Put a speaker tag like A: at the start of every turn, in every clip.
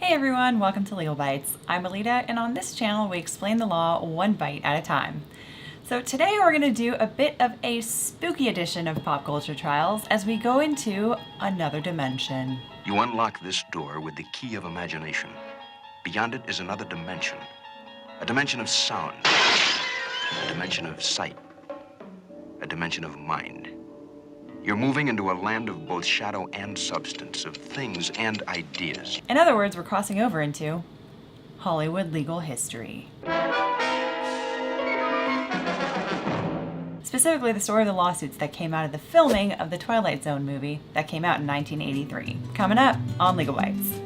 A: Hey everyone, welcome to Legalbytes. I'm Alyte, and on this channel we explain the law one bite at a time. So today we're going to do a bit of a spooky edition of Pop Culture Trials as we go into another dimension.
B: You unlock this door with the key of imagination. Beyond it is another dimension. A dimension of sound. A dimension of sight. A dimension of mind. You're moving into a land of both shadow and substance, of things and ideas.
A: In other words, we're crossing over into Hollywood legal history. Specifically, the story of the lawsuits that came out of the filming of the Twilight Zone movie that came out in 1983. Coming up on Legalbytes.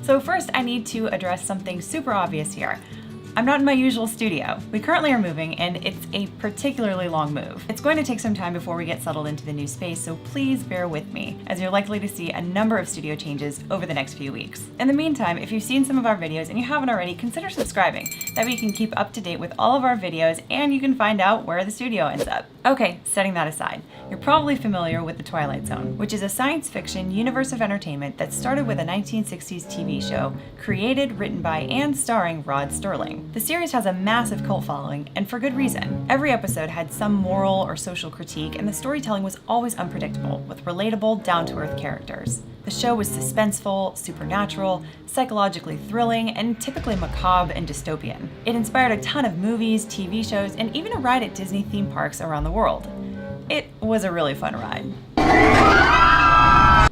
A: So first, I need to address something super obvious here. I'm not in my usual studio. We currently are moving, and it's a particularly long move. It's going to take some time before we get settled into the new space, so please bear with me, as you're likely to see a number of studio changes over the next few weeks. In the meantime, if you've seen some of our videos and you haven't already, consider subscribing. That way you can keep up to date with all of our videos, and you can find out where the studio ends up. Okay, setting that aside, you're probably familiar with the Twilight Zone, which is a science fiction universe of entertainment that started with a 1960s TV show, created, written by, and starring Rod Serling. The series has a massive cult following, and for good reason. Every episode had some moral or social critique, and the storytelling was always unpredictable, with relatable, down-to-earth characters. The show was suspenseful, supernatural, psychologically thrilling, and typically macabre and dystopian. It inspired a ton of movies, TV shows, and even a ride at Disney theme parks around the world. It was a really fun ride.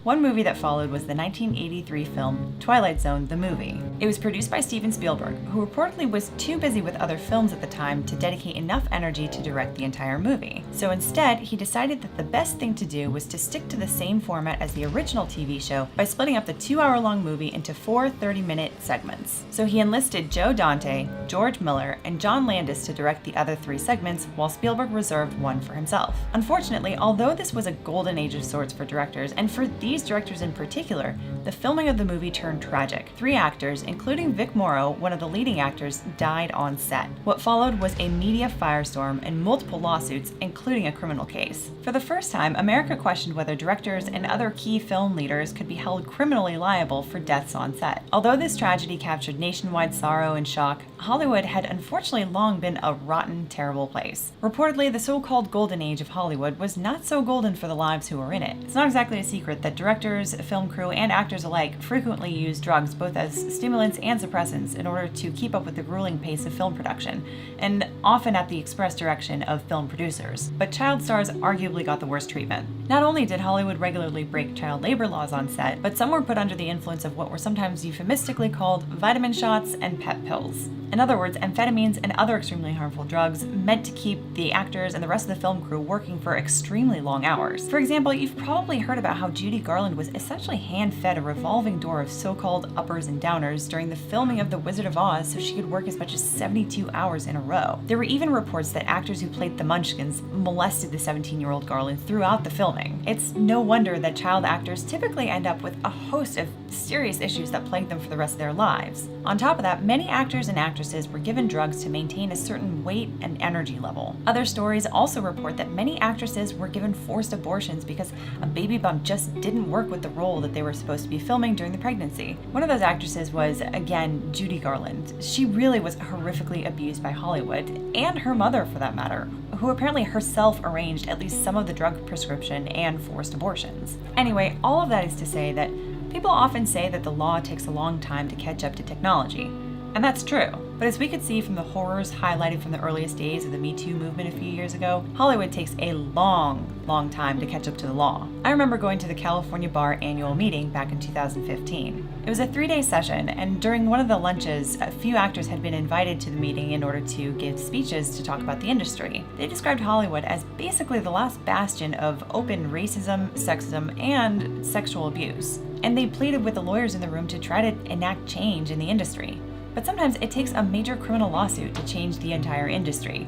A: One movie that followed was the 1983 film Twilight Zone, the movie. It was produced by Steven Spielberg, who reportedly was too busy with other films at the time to dedicate enough energy to direct the entire movie. So instead, he decided that the best thing to do was to stick to the same format as the original TV show by splitting up the 2-hour-long movie into 4 30-minute segments. So he enlisted Joe Dante, George Miller, and John Landis to direct the other 3 segments, while Spielberg reserved one for himself. Unfortunately, although this was a golden age of sorts for directors, and for these directors in particular, the filming of the movie turned tragic. 3 actors, including Vic Morrow, one of the leading actors, died on set. What followed was a media firestorm and multiple lawsuits, including a criminal case. For the first time, America questioned whether directors and other key film leaders could be held criminally liable for deaths on set. Although this tragedy captured nationwide sorrow and shock, Hollywood had unfortunately long been a rotten, terrible place. Reportedly, the so-called golden age of Hollywood was not so golden for the lives who were in it. It's not exactly a secret that directors, film crew, and actors alike frequently use drugs both as stimulants and suppressants in order to keep up with the grueling pace of film production, and often at the express direction of film producers. But child stars arguably got the worst treatment. Not only did Hollywood regularly break child labor laws on set, but some were put under the influence of what were sometimes euphemistically called vitamin shots and pep pills. In other words, amphetamines and other extremely harmful drugs meant to keep the actors and the rest of the film crew working for extremely long hours. For example, you've probably heard about how Judy Garland was essentially hand-fed a revolving door of so-called uppers and downers during the filming of The Wizard of Oz so she could work as much as 72 hours in a row. There were even reports that actors who played the Munchkins molested the 17-year-old Garland throughout the filming. It's no wonder that child actors typically end up with a host of serious issues that plague them for the rest of their lives. On top of that, many actors and actresses were given drugs to maintain a certain weight and energy level. Other stories also report that many actresses were given forced abortions because a baby bump just didn't work with the role that they were supposed to be filming during the pregnancy. One of those actresses was, again, Judy Garland. She really was horrifically abused by Hollywood, and her mother for that matter, who apparently herself arranged at least some of the drug prescription and forced abortions. Anyway, all of that is to say that people often say that the law takes a long time to catch up to technology. And that's true. But as we could see from the horrors highlighted from the earliest days of the Me Too movement a few years ago, Hollywood takes a long time to catch up to the law. I remember going to the California Bar annual meeting back in 2015. It was a 3-day session, and during one of the lunches, a few actors had been invited to the meeting in order to give speeches to talk about the industry. They described Hollywood as basically the last bastion of open racism, sexism, and sexual abuse. And they pleaded with the lawyers in the room to try to enact change in the industry. But sometimes it takes a major criminal lawsuit to change the entire industry.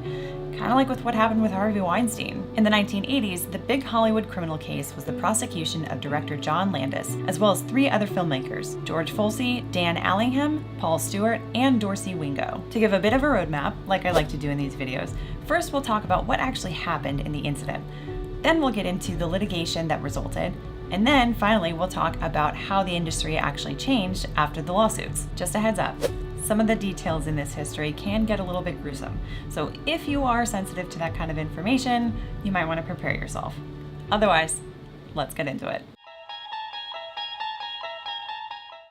A: kind of like with what happened with Harvey Weinstein. In the 1980s, the big Hollywood criminal case was the prosecution of director John Landis, as well as 3 other filmmakers, George Folsey, Dan Allingham, Paul Stewart, and Dorsey Wingo. To give a bit of a roadmap, like I like to do in these videos, first we'll talk about what actually happened in the incident. Then we'll get into the litigation that resulted, and then finally we'll talk about how the industry actually changed after the lawsuits. Just a heads up. Some of the details in this history can get a little bit gruesome, so if you are sensitive to that kind of information, you might want to prepare yourself. Otherwise, let's get into it.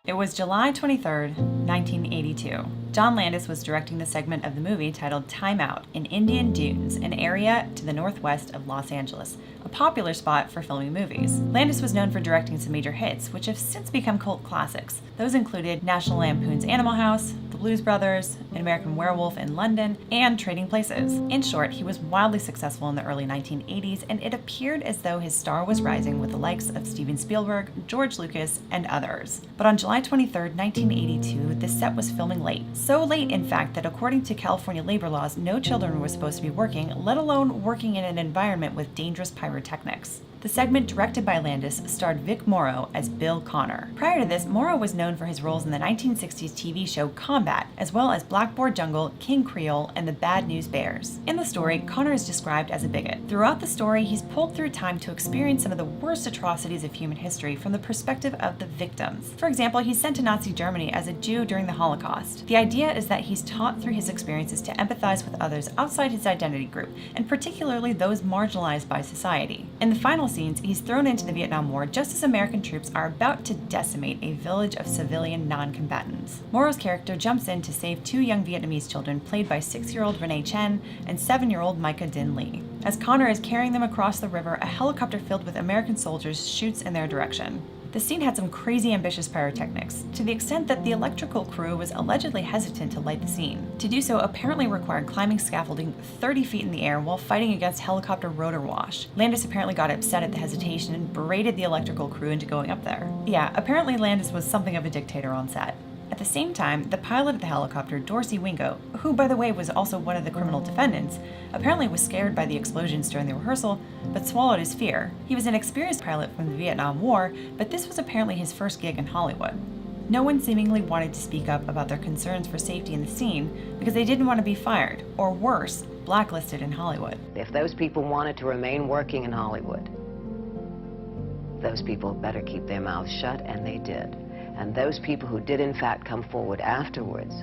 A: It was July 23rd, 1982. John Landis was directing the segment of the movie titled Time Out in Indian Dunes, an area to the northwest of Los Angeles, a popular spot for filming movies. Landis was known for directing some major hits, which have since become cult classics. Those included National Lampoon's Animal House, The Blues Brothers, An American Werewolf in London, and Trading Places. In short, he was wildly successful in the early 1980s, and it appeared as though his star was rising with the likes of Steven Spielberg, George Lucas, and others. But on July 23rd, 1982, the set was filming late. So late, in fact, that according to California labor laws, no children were supposed to be working, let alone working in an environment with dangerous pyrotechnics. The segment, directed by Landis, starred Vic Morrow as Bill Connor. Prior to this, Morrow was known for his roles in the 1960s TV show Combat, as well as Blackboard Jungle, King Creole, and the Bad News Bears. In the story, Connor is described as a bigot. Throughout the story, he's pulled through time to experience some of the worst atrocities of human history from the perspective of the victims. For example, he's sent to Nazi Germany as a Jew during the Holocaust. The idea is that he's taught through his experiences to empathize with others outside his identity group, and particularly those marginalized by society. In the final scenes, he's thrown into the Vietnam War just as American troops are about to decimate a village of civilian non-combatants. Morrow's character jumps in to save 2 young Vietnamese children played by 6-year-old Renee Chen and 7-year-old Micah Din Lee. As Connor is carrying them across the river, a helicopter filled with American soldiers shoots in their direction. The scene had some crazy ambitious pyrotechnics, to the extent that the electrical crew was allegedly hesitant to light the scene. To do so apparently required climbing scaffolding 30 feet in the air while fighting against helicopter rotor wash. Landis apparently got upset at the hesitation and berated the electrical crew into going up there. Yeah, apparently Landis was something of a dictator on set. At the same time, the pilot of the helicopter, Dorsey Wingo, who by the way was also one of the criminal defendants, apparently was scared by the explosions during the rehearsal, but swallowed his fear. He was an experienced pilot from the Vietnam War, but this was apparently his first gig in Hollywood. No one seemingly wanted to speak up about their concerns for safety in the scene because they didn't want to be fired, or worse, blacklisted in Hollywood.
C: If those people wanted to remain working in Hollywood, those people better keep their mouths shut, and they did. And those people who did in fact come forward afterwards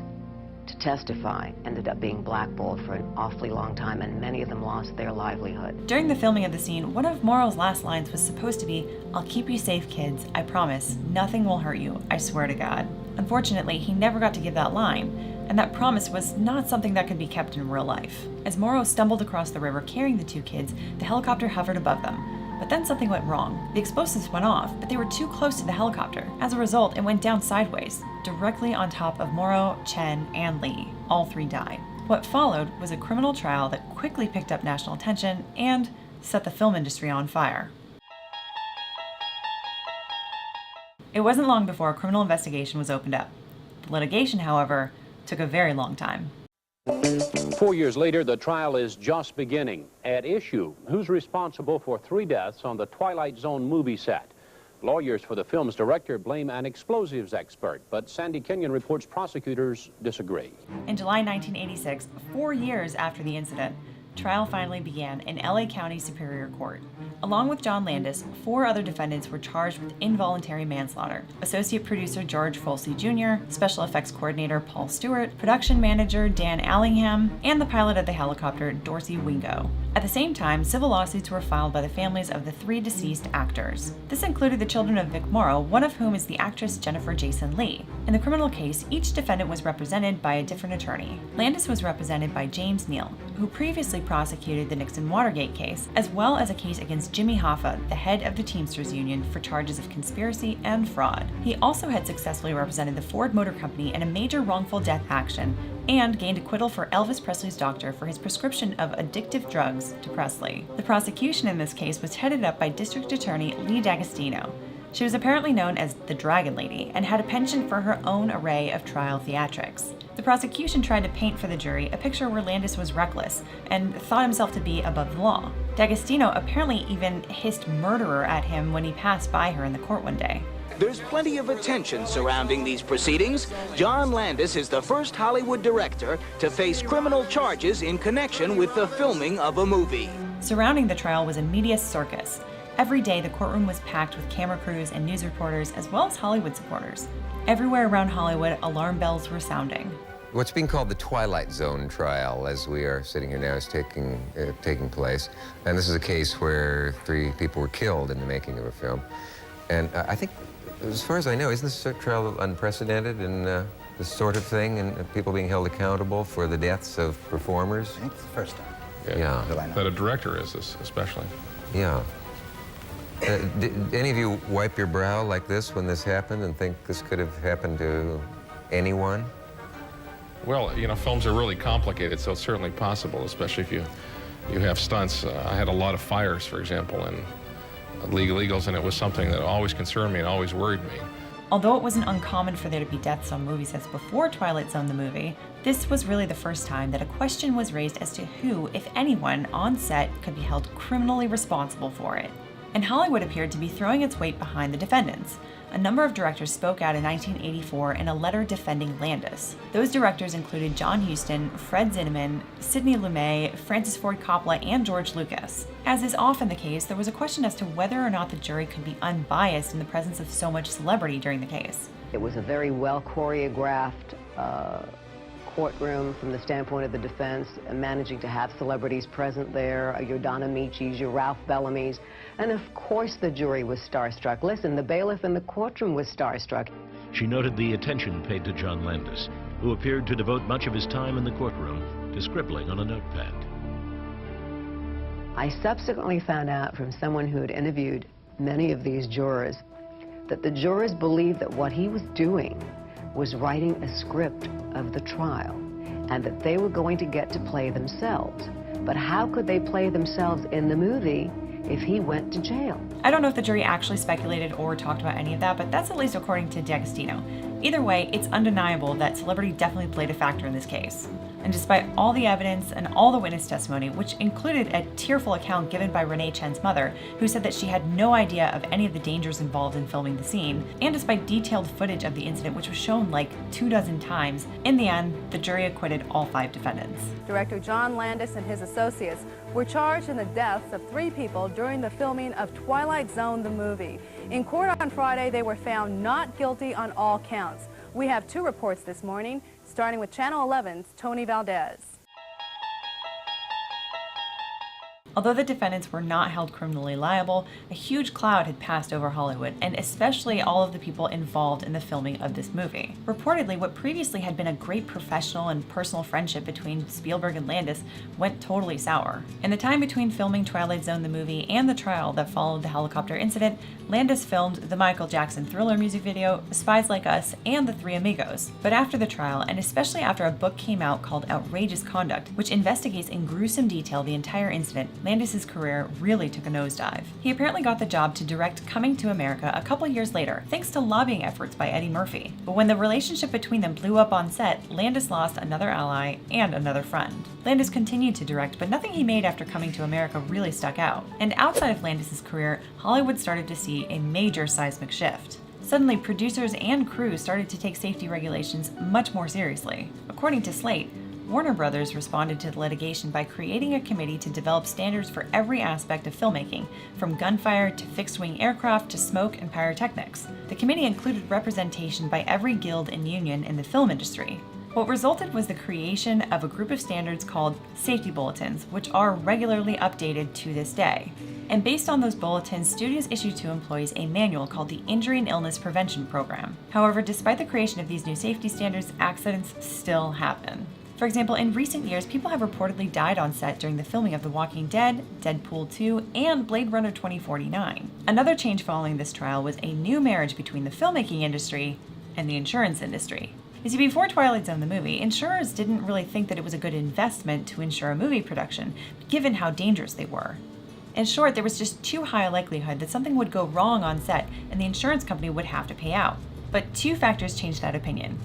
C: to testify ended up being blackballed for an awfully long time, and many of them lost their livelihood.
A: During the filming of the scene, one of Morrow's last lines was supposed to be, "I'll keep you safe, kids. I promise. Nothing will hurt you. I swear to God." Unfortunately, he never got to give that line, and that promise was not something that could be kept in real life. As Morrow stumbled across the river carrying the 2 kids, the helicopter hovered above them. But then something went wrong. The explosives went off, but they were too close to the helicopter. As a result, it went down sideways, directly on top of Morrow, Chen, and Lee. All 3 died. What followed was a criminal trial that quickly picked up national attention and set the film industry on fire. It wasn't long before a criminal investigation was opened up. The litigation, however, took a very long time.
D: 4 years later, the trial is just beginning. At issue, who's responsible for 3 deaths on the Twilight Zone movie set? Lawyers for the film's director blame an explosives expert, but Sandy Kenyon reports prosecutors disagree.
A: In July 1986, 4 years after the incident, trial finally began in LA County Superior Court. Along with John Landis, 4 other defendants were charged with involuntary manslaughter. Associate producer George Folsey Jr., special effects coordinator Paul Stewart, production manager Dan Allingham, and the pilot of the helicopter Dorsey Wingo. At the same time, civil lawsuits were filed by the families of the 3 deceased actors. This included the children of Vic Morrow, one of whom is the actress Jennifer Jason Leigh. In the criminal case, each defendant was represented by a different attorney. Landis was represented by James Neal, who previously prosecuted the Nixon-Watergate case, as well as a case against Jimmy Hoffa, the head of the Teamsters Union, for charges of conspiracy and fraud. He also had successfully represented the Ford Motor Company in a major wrongful death action and gained acquittal for Elvis Presley's doctor for his prescription of addictive drugs to Presley. The prosecution in this case was headed up by District Attorney Lee D'Agostino. She was apparently known as the Dragon Lady and had a penchant for her own array of trial theatrics. The prosecution tried to paint for the jury a picture where Landis was reckless and thought himself to be above the law. D'Agostino apparently even hissed murderer at him when he passed by her in the court one day.
E: There's plenty of attention surrounding these proceedings. John Landis is the first Hollywood director to face criminal charges in connection with the filming of a movie.
A: Surrounding the trial was a media circus. Every day, the courtroom was packed with camera crews and news reporters, as well as Hollywood supporters. Everywhere around Hollywood, alarm bells were sounding.
F: What's being called the Twilight Zone trial, as we are sitting here now, is taking place. And this is a case where 3 people were killed in the making of a film. And I think, as far as I know, isn't this trial unprecedented in this sort of thing, and people being held accountable for the deaths of performers?
G: I think it's the first time.
F: Yeah.
H: That a director is this, especially.
F: Yeah. Did any of you wipe your brow like this when this happened and think this could have happened to anyone?
H: Well, you know, films are really complicated, so it's certainly possible, especially if you have stunts. I had a lot of fires, for example, in Legals, and it was something that always concerned me and always worried me.
A: Although it wasn't uncommon for there to be deaths on movie sets before Twilight Zone the movie, this was really the first time that a question was raised as to who, if anyone, on set could be held criminally responsible for it. And Hollywood appeared to be throwing its weight behind the defendants. A number of directors spoke out in 1984 in a letter defending Landis. Those directors included John Huston, Fred Zinnemann, Sidney Lumet, Francis Ford Coppola, and George Lucas. As is often the case, there was a question as to whether or not the jury could be unbiased in the presence of so much celebrity during the case.
C: It was a very well choreographed courtroom from the standpoint of the defense, managing to have celebrities present there, your Don Amicis, your Ralph Bellamy's, and of course the jury was starstruck. Listen, the bailiff in the courtroom was starstruck.
I: She noted the attention paid to John Landis, who appeared to devote much of his time in the courtroom to scribbling on a notepad.
C: I subsequently found out from someone who had interviewed many of these jurors that the jurors believed that what he was doing was writing a script of the trial, and that they were going to get to play themselves. But how could they play themselves in the movie if he went to jail?
A: I don't know if the jury actually speculated or talked about any of that, but that's at least according to D'Agostino. Either way, it's undeniable that celebrity definitely played a factor in this case. And despite all the evidence and all the witness testimony, which included a tearful account given by Renee Chen's mother, who said that she had no idea of any of the dangers involved in filming the scene, and despite detailed footage of the incident which was shown like 24 times, in the end, the jury acquitted all 5 defendants.
J: Director John Landis and his associates were charged in the deaths of 3 people during the filming of Twilight Zone the movie. In court on Friday, they were found not guilty on all counts. We have 2 reports this morning, starting with Channel 11's Tony Valdez.
A: Although the defendants were not held criminally liable, a huge cloud had passed over Hollywood, and especially all of the people involved in the filming of this movie. Reportedly, what previously had been a great professional and personal friendship between Spielberg and Landis went totally sour. In the time between filming Twilight Zone the movie and the trial that followed the helicopter incident, Landis filmed the Michael Jackson Thriller music video, Spies Like Us, and The Three Amigos. But after the trial, and especially after a book came out called Outrageous Conduct, which investigates in gruesome detail the entire incident, Landis' career really took a nosedive. He apparently got the job to direct Coming to America a couple years later, thanks to lobbying efforts by Eddie Murphy. But when the relationship between them blew up on set, Landis lost another ally and another friend. Landis continued to direct, but nothing he made after Coming to America really stuck out. And outside of Landis' career, Hollywood started to see a major seismic shift. Suddenly, producers and crews started to take safety regulations much more seriously. According to Slate, Warner Brothers responded to the litigation by creating a committee to develop standards for every aspect of filmmaking, from gunfire to fixed-wing aircraft to smoke and pyrotechnics. The committee included representation by every guild and union in the film industry. What resulted was the creation of a group of standards called safety bulletins, which are regularly updated to this day. And based on those bulletins, studios issued to employees a manual called the Injury and Illness Prevention Program. However, despite the creation of these new safety standards, accidents still happen. For example, in recent years, people have reportedly died on set during the filming of The Walking Dead, Deadpool 2, and Blade Runner 2049. Another change following this trial was a new marriage between the filmmaking industry and the insurance industry. You see, before Twilight Zone the movie, insurers didn't really think that it was a good investment to insure a movie production, given how dangerous they were. In short, there was just too high a likelihood that something would go wrong on set and the insurance company would have to pay out. But 2 factors changed that opinion: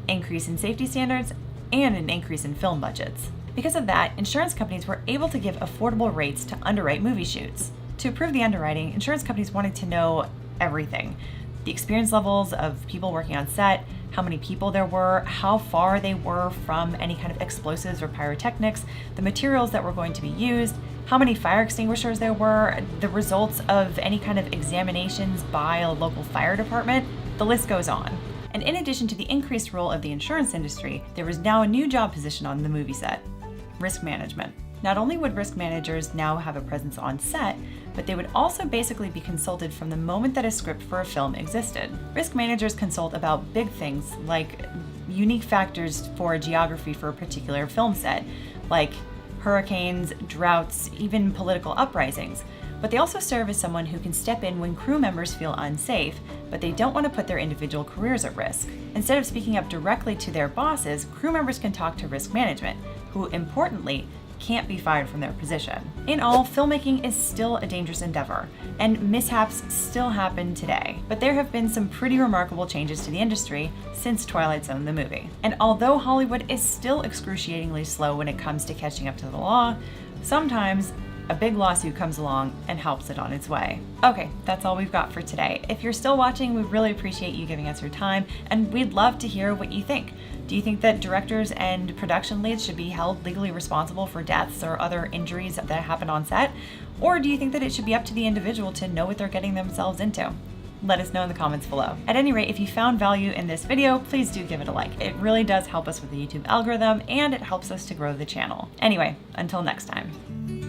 A: increase in safety standards and an increase in film budgets. Because of that, insurance companies were able to give affordable rates to underwrite movie shoots. To approve the underwriting, insurance companies wanted to know everything. The experience levels of people working on set, how many people there were, how far they were from any kind of explosives or pyrotechnics, the materials that were going to be used, how many fire extinguishers there were, the results of any kind of examinations by a local fire department. The list goes on. And in addition to the increased role of the insurance industry, there was now a new job position on the movie set: risk management. Not only would risk managers now have a presence on set, but they would also basically be consulted from the moment that a script for a film existed. Risk managers consult about big things like unique factors for geography for a particular film set, like hurricanes, droughts, even political uprisings. But they also serve as someone who can step in when crew members feel unsafe, but they don't want to put their individual careers at risk. Instead of speaking up directly to their bosses, crew members can talk to risk management, who importantly can't be fired from their position. In all, filmmaking is still a dangerous endeavor, and mishaps still happen today. But there have been some pretty remarkable changes to the industry since Twilight Zone the movie. And although Hollywood is still excruciatingly slow when it comes to catching up to the law, sometimes a big lawsuit comes along and helps it on its way. Okay, that's all we've got for today. If you're still watching, we really appreciate you giving us your time, and we'd love to hear what you think. Do you think that directors and production leads should be held legally responsible for deaths or other injuries that happen on set? Or do you think that it should be up to the individual to know what they're getting themselves into? Let us know in the comments below. At any rate, if you found value in this video, please do give it a like. It really does help us with the YouTube algorithm, and it helps us to grow the channel. Anyway, until next time.